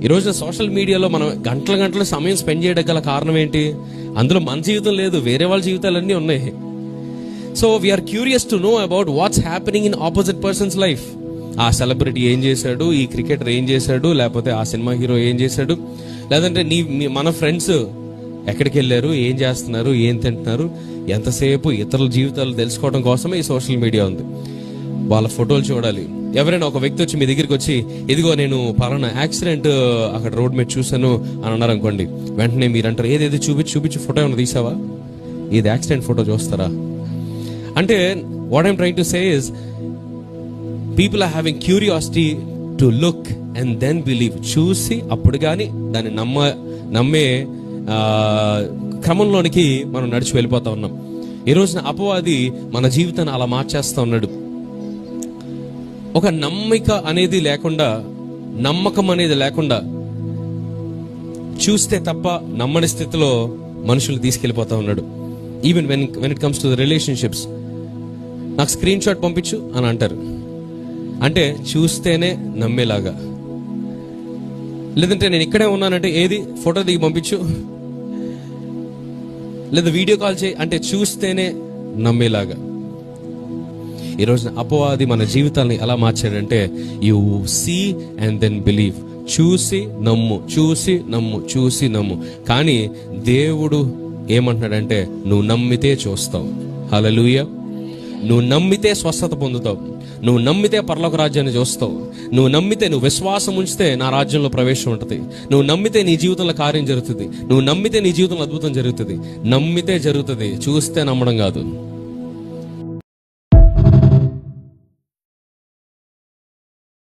ఈ రోజున సోషల్ మీడియాలో మనం గంటల సమయం స్పెండ్ చేయడం గల కారణం ఏంటి? అందులో మన జీవితం లేదు, వేరే వాళ్ళ జీవితాలన్నీ ఉన్నాయి. So we are curious to know about what's happening in opposite persons life. ఆ సెలబ్రిటీ ఏం చేశాడు, ఈ క్రికెటర్ ఏం చేశాడు, లేకపోతే ఆ సినిమా హీరో ఏం చేశాడు, లేదంటే మన ఫ్రెండ్స్ ఎక్కడికి వెళ్ళారు, ఏం చేస్తున్నారు, ఏం తింటున్నారు, ఎంతసేపు ఇతరుల జీవితాలు తెలుసుకోవడం కోసమే ఈ సోషల్ మీడియా ఉంది. వాళ్ళ ఫోటోలు చూడాలి. ఎవరైనా ఒక వ్యక్తి వచ్చి మీ దగ్గరికి వచ్చి, ఇదిగో నేను పలానా యాక్సిడెంట్ అక్కడ రోడ్ మీద చూసాను అని అన్నారు అనుకోండి, వెంటనే మీరు అంటారు, ఏదేది చూపించి ఫోటో ఏమైనా తీసావా, ఇది యాక్సిడెంట్ ఫోటో చూస్తారా? అంటే what I'm trying to say is, people are having curiosity to look and then believe. చూసి అప్పుడు కానీ దాన్ని నమ్మే క్రమంలోనికి మనం నడిచి వెళ్ళిపోతా ఉన్నాం. ఈ రోజున అపవాది మన జీవితాన్ని అలా మార్చేస్తా ఉన్నాడు. ఒక నమ్మకం అనేది లేకుండా చూస్తే తప్ప నమ్మని స్థితిలో మనుషులు తీసుకెళ్ళిపోతా ఉన్నాడు. Even when it comes to the relationships, నాకు స్క్రీన్ షాట్ పంపించు అని అంటారు. అంటే చూస్తేనే నమ్మేలాగా. లేదంటే నేను ఇక్కడే ఉన్నానంటే, ఏది ఫోటో దిగి పంపించు, లేదా వీడియో కాల్ చేయి అంటే చూస్తేనే నమ్మేలాగా. ఈ రోజున అపవాది మన జీవితాన్ని ఎలా మార్చాడంటే, you see and then believe. చూసి నమ్ము. కానీ దేవుడు ఏమంటున్నాడంటే, నువ్వు నమ్మితే చూస్తావు. హల్లెలూయా. నువ్వు నమ్మితే స్వస్థత పొందుతావు. నువ్వు నమ్మితే పరలోక రాజ్యాన్ని చూస్తావు. నువ్వు నమ్మితే, నువ్వు విశ్వాసం ఉంచితే నా రాజ్యంలో ప్రవేశం ఉంటుంది. నువ్వు నమ్మితే నీ జీవితంలో కార్యం జరుగుతుంది. నువ్వు నమ్మితే నీ జీవితంలో అద్భుతం జరుగుతుంది. నమ్మితే జరుగుతుంది, చూస్తే నమ్మడం కాదు.